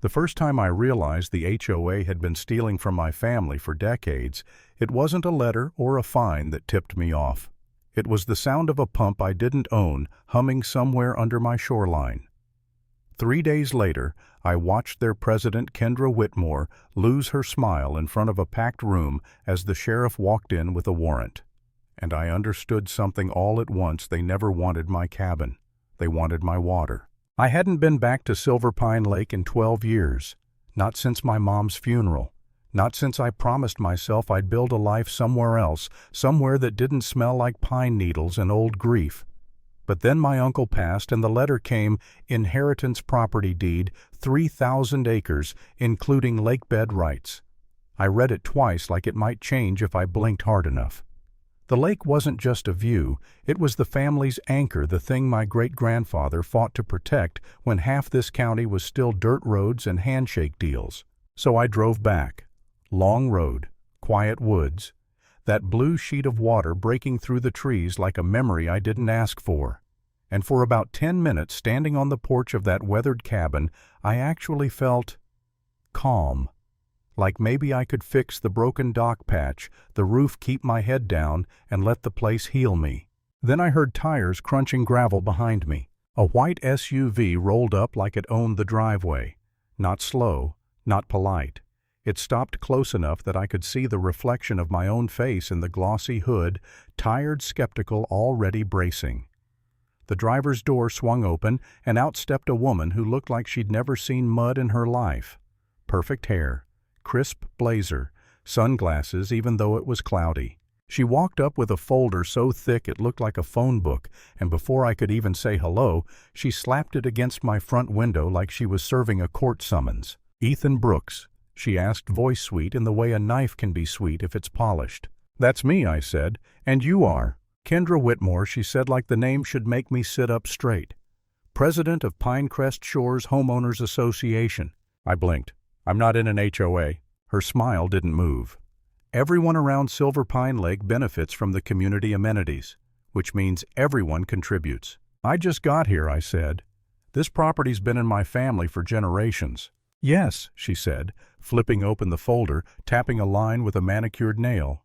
The first time I realized the HOA had been stealing from my family for decades, it wasn't a letter or a fine that tipped me off. It was the sound of a pump I didn't own humming somewhere under my shoreline. 3 days later, I watched their president, Kendra Whitmore, lose her smile in front of a packed room as the sheriff walked in with a warrant. And I understood something all at once. They never wanted my cabin. They wanted my water. I hadn't been back to Silver Pine Lake in 12 years. Not since my mom's funeral. Not since I promised myself I'd build a life somewhere else, somewhere that didn't smell like pine needles and old grief. But then my uncle passed and the letter came, inheritance property deed, 3,000 acres, including lakebed rights. I read it twice like it might change if I blinked hard enough. The lake wasn't just a view, it was the family's anchor, the thing my great-grandfather fought to protect when half this county was still dirt roads and handshake deals. So I drove back. Long road, quiet woods, that blue sheet of water breaking through the trees like a memory I didn't ask for. And for about 10 minutes, standing on the porch of that weathered cabin, I actually felt calm. Like maybe I could fix the broken dock patch, the roof, keep my head down, and let the place heal me. Then I heard tires crunching gravel behind me. A white SUV rolled up like it owned the driveway. Not slow, not polite. It stopped close enough that I could see the reflection of my own face in the glossy hood, tired, skeptical, already bracing. The driver's door swung open, and out stepped a woman who looked like she'd never seen mud in her life. Perfect hair, crisp blazer, sunglasses even though it was cloudy. She walked up with a folder so thick it looked like a phone book, and before I could even say hello, she slapped it against my front window like she was serving a court summons. "Ethan Brooks," she asked, voice sweet in the way a knife can be sweet if it's polished. "That's me," I said. "And you are?" "Kendra Whitmore," she said like the name should make me sit up straight. "President of Pinecrest Shores Homeowners Association." I blinked. "I'm not in an HOA." Her smile didn't move. "Everyone around Silver Pine Lake benefits from the community amenities, which means everyone contributes." "I just got here," I said. "This property's been in my family for generations." "Yes," she said, flipping open the folder, tapping a line with a manicured nail.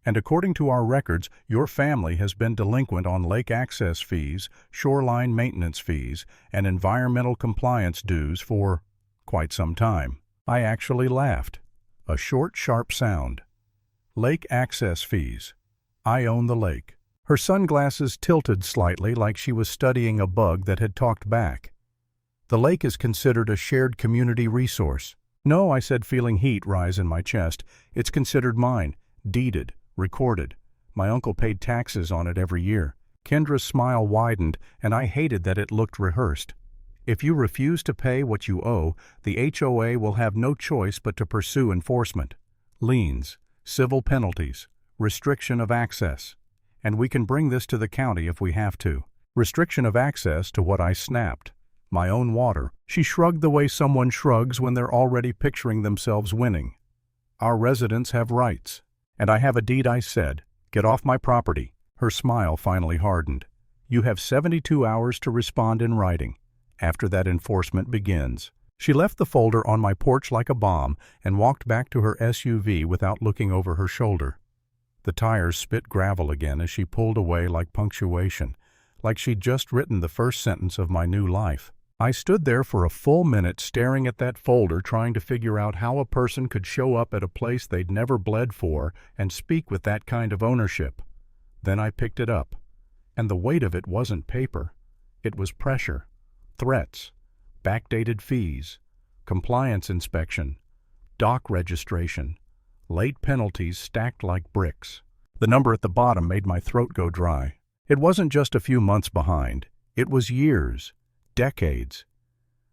"And according to our records, your family has been delinquent on lake access fees, shoreline maintenance fees, and environmental compliance dues for quite some time." I actually laughed. A short, sharp sound. "Lake access fees. I own the lake." Her sunglasses tilted slightly like she was studying a bug that had talked back. "The lake is considered a shared community resource." "No," I said, feeling heat rise in my chest. "It's considered mine, deeded, recorded. My uncle paid taxes on it every year." Kendra's smile widened, and I hated that it looked rehearsed. "If you refuse to pay what you owe, the HOA will have no choice but to pursue enforcement. Liens, civil penalties, restriction of access. And we can bring this to the county if we have to." Restriction of access to what? I snapped. "My own water." She shrugged the way someone shrugs when they're already picturing themselves winning. "Our residents have rights." "And I have a deed," I said. "Get off my property." Her smile finally hardened. "You have 72 hours to respond in writing. After that, enforcement begins." She left the folder on my porch like a bomb and walked back to her SUV without looking over her shoulder. The tires spit gravel again as she pulled away like punctuation, like she'd just written the first sentence of my new life. I stood there for a full minute staring at that folder, trying to figure out how a person could show up at a place they'd never bled for and speak with that kind of ownership. Then I picked it up, and the weight of it wasn't paper. It was pressure, threats, backdated fees, compliance inspection, dock registration, late penalties stacked like bricks. The number at the bottom made my throat go dry. It wasn't just a few months behind. It was years. Decades.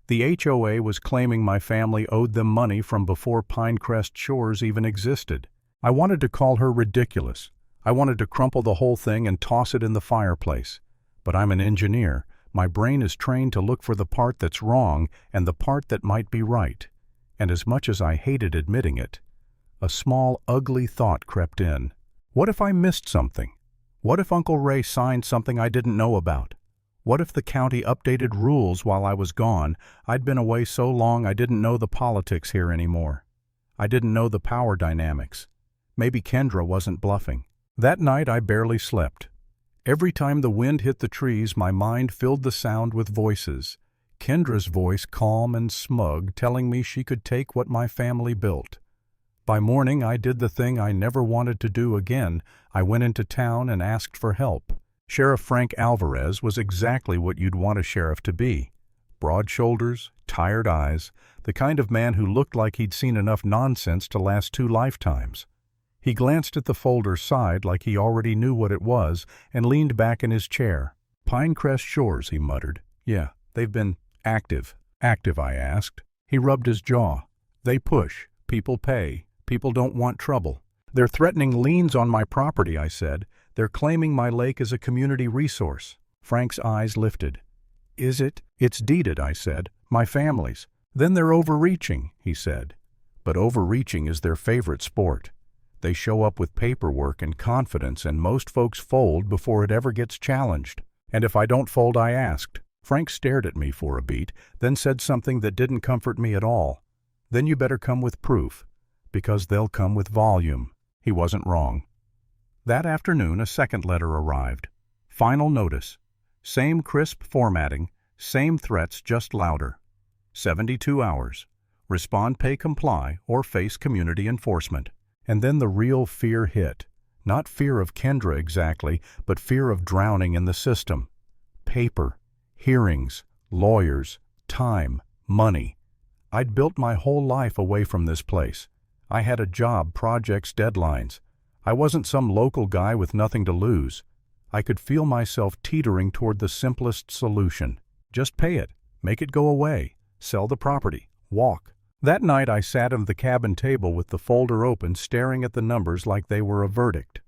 The HOA was claiming my family owed them money from before Pinecrest Shores even existed. I wanted to call her ridiculous. I wanted to crumple the whole thing and toss it in the fireplace. But I'm an engineer. My brain is trained to look for the part that's wrong and the part that might be right. And as much as I hated admitting it, a small, ugly thought crept in. What if I missed something? What if Uncle Ray signed something I didn't know about? What if the county updated rules while I was gone? I'd been away so long I didn't know the politics here anymore. I didn't know the power dynamics. Maybe Kendra wasn't bluffing. That night I barely slept. Every time the wind hit the trees, my mind filled the sound with voices. Kendra's voice, calm and smug, telling me she could take what my family built. By morning, I did the thing I never wanted to do again. I went into town and asked for help. Sheriff Frank Alvarez was exactly what you'd want a sheriff to be. Broad shoulders, tired eyes, the kind of man who looked like he'd seen enough nonsense to last 2 lifetimes. He glanced at the folder side like he already knew what it was and leaned back in his chair. "Pinecrest Shores," he muttered. "Yeah, they've been active." "Active?" I asked. He rubbed his jaw. "They push. People pay. People don't want trouble." "They're threatening liens on my property," I said. "They're claiming my lake as a community resource." Frank's eyes lifted. "Is it?" "It's deeded," I said. "My family's." "Then they're overreaching," he said. "But overreaching is their favorite sport. They show up with paperwork and confidence, and most folks fold before it ever gets challenged." "And if I don't fold?" I asked. Frank stared at me for a beat, then said something that didn't comfort me at all. "Then you better come with proof, because they'll come with volume." He wasn't wrong. That afternoon, a second letter arrived. Final notice. Same crisp formatting, same threats, just louder. 72 hours. Respond, pay, comply, or face community enforcement. And then the real fear hit. Not fear of Kendra exactly, but fear of drowning in the system. Paper, hearings, lawyers, time, money. I'd built my whole life away from this place. I had a job, projects, deadlines. I wasn't some local guy with nothing to lose. I could feel myself teetering toward the simplest solution. Just pay it, make it go away, sell the property, walk. That night I sat at the cabin table with the folder open, staring at the numbers like they were a verdict.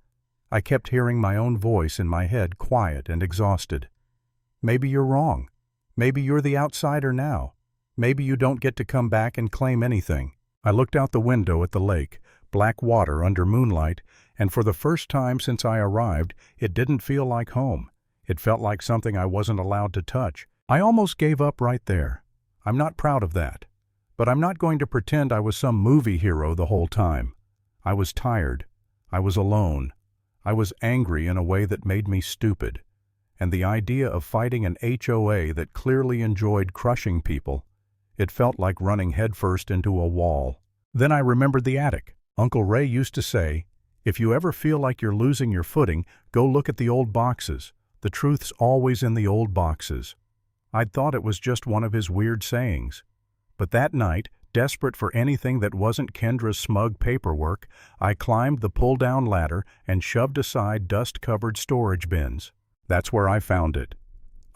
I kept hearing my own voice in my head, quiet and exhausted. "Maybe you're wrong. Maybe you're the outsider now. Maybe you don't get to come back and claim anything." I looked out the window at the lake, black water under moonlight, and for the first time since I arrived, it didn't feel like home. It felt like something I wasn't allowed to touch. I almost gave up right there. I'm not proud of that. But I'm not going to pretend I was some movie hero the whole time. I was tired. I was alone. I was angry in a way that made me stupid. And the idea of fighting an HOA that clearly enjoyed crushing people, it felt like running headfirst into a wall. Then I remembered the attic. Uncle Ray used to say, "If you ever feel like you're losing your footing, go look at the old boxes. The truth's always in the old boxes." I'd thought it was just one of his weird sayings. But that night, desperate for anything that wasn't Kendra's smug paperwork, I climbed the pull-down ladder and shoved aside dust-covered storage bins. That's where I found it.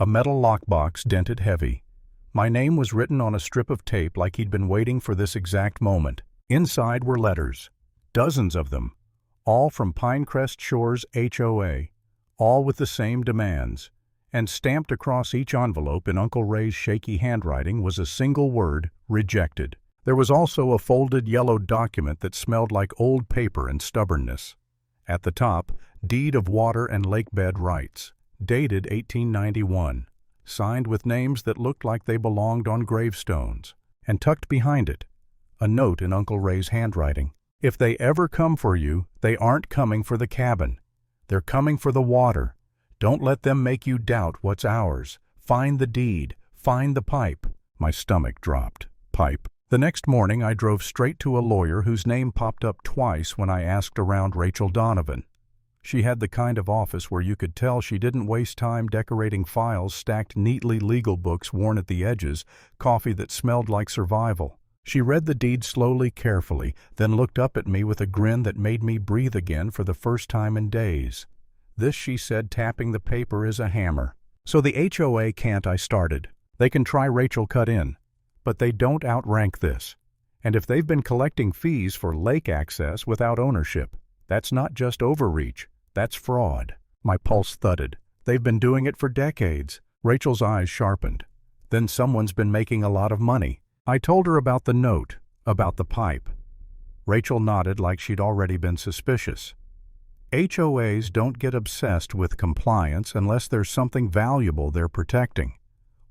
A metal lockbox, dented heavy. My name was written on a strip of tape like he'd been waiting for this exact moment. Inside were letters, dozens of them, all from Pinecrest Shores HOA, all with the same demands. And stamped across each envelope in Uncle Ray's shaky handwriting was a single word, rejected. There was also a folded yellow document that smelled like old paper and stubbornness. At the top, Deed of Water and Lakebed Rights, dated 1891, signed with names that looked like they belonged on gravestones. And tucked behind it, a note in Uncle Ray's handwriting. "If they ever come for you, they aren't coming for the cabin. They're coming for the water. Don't let them make you doubt what's ours. Find the deed. Find the pipe." My stomach dropped. Pipe. The next morning I drove straight to a lawyer whose name popped up twice when I asked around Rachel Donovan. She had the kind of office where you could tell she didn't waste time decorating files stacked neatly, legal books worn at the edges, coffee that smelled like survival. She read the deed slowly, carefully, then looked up at me with a grin that made me breathe again for the first time in days. "This," she said, tapping the paper, "is a hammer. So the HOA can't," I started. "They can try Rachel cut in. But they don't outrank this. And if they've been collecting fees for lake access without ownership, that's not just overreach, that's fraud." My pulse thudded. "They've been doing it for decades." Rachel's eyes sharpened. "Then someone's been making a lot of money." I told her about the note, about the pipe. Rachel nodded like she'd already been suspicious. HOAs don't get obsessed with compliance unless there's something valuable they're protecting.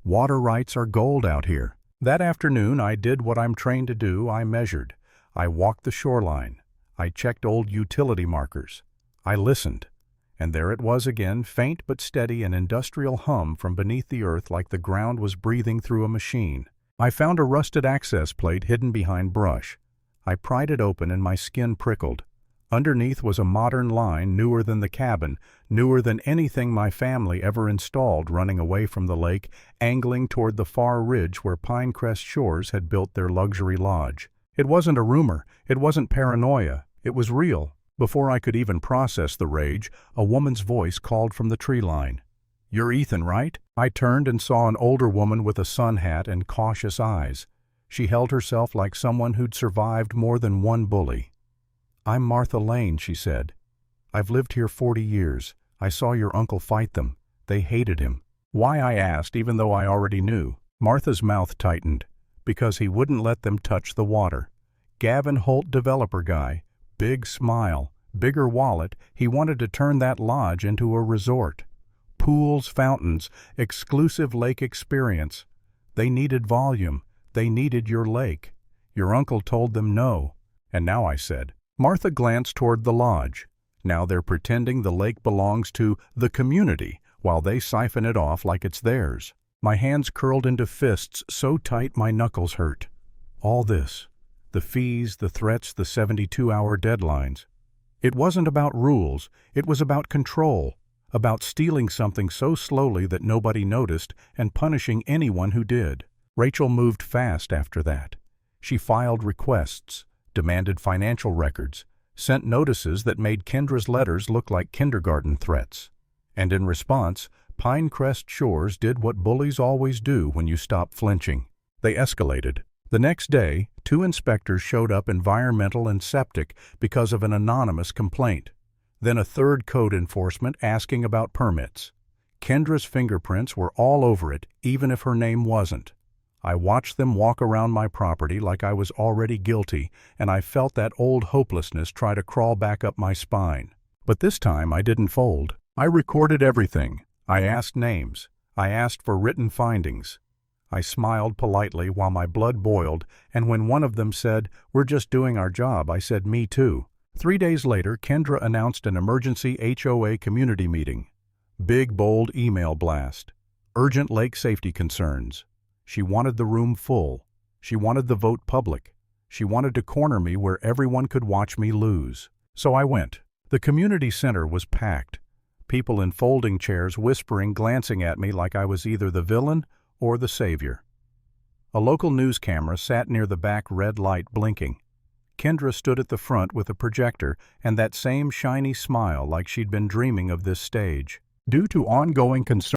Water rights are gold out here. That afternoon, I did what I'm trained to do. I measured. I walked the shoreline. I checked old utility markers. I listened. And there it was again, faint but steady, an industrial hum from beneath the earth like the ground was breathing through a machine. I found a rusted access plate hidden behind brush. I pried it open and my skin prickled. Underneath was a modern line, newer than the cabin, newer than anything my family ever installed, running away from the lake, angling toward the far ridge where Pinecrest Shores had built their luxury lodge. It wasn't a rumor, it wasn't paranoia, it was real. Before I could even process the rage, a woman's voice called from the tree line. "You're Ethan, right?" I turned and saw an older woman with a sun hat and cautious eyes. She held herself like someone who'd survived more than one bully. "I'm Martha Lane," she said. "I've lived here 40 years. I saw your uncle fight them. They hated him." Why, I asked, even though I already knew. Martha's mouth tightened. Because he wouldn't let them touch the water. Gavin Holt, developer guy. Big smile, bigger wallet. He wanted to turn that lodge into a resort. Pools, fountains, exclusive lake experience. They needed volume. They needed your lake. Your uncle told them no. And now I said. Martha glanced toward the lodge. Now they're pretending the lake belongs to the community while they siphon it off like it's theirs. My hands curled into fists so tight my knuckles hurt. All this, the fees, the threats, the 72-hour deadlines. It wasn't about rules, it was about control, about stealing something so slowly that nobody noticed and punishing anyone who did. Rachel moved fast after that. She filed requests, demanded financial records, sent notices that made Kendra's letters look like kindergarten threats. And in response, Pinecrest Shores did what bullies always do when you stop flinching. They escalated. The next day, 2 inspectors showed up, environmental and septic, because of an anonymous complaint. Then a 3rd code enforcement asking about permits. Kendra's fingerprints were all over it, even if her name wasn't. I watched them walk around my property like I was already guilty, and I felt that old hopelessness try to crawl back up my spine. But this time I didn't fold. I recorded everything. I asked names. I asked for written findings. I smiled politely while my blood boiled, and when one of them said, "We're just doing our job," I said, "Me too." 3 days later, Kendra announced an emergency HOA community meeting. Big, bold email blast. Urgent lake safety concerns. She wanted the room full. She wanted the vote public. She wanted to corner me where everyone could watch me lose. So I went. The community center was packed. People in folding chairs whispering, glancing at me like I was either the villain or the savior. A local news camera sat near the back, red light blinking. Kendra stood at the front with a projector and that same shiny smile like she'd been dreaming of this stage. Due to ongoing concern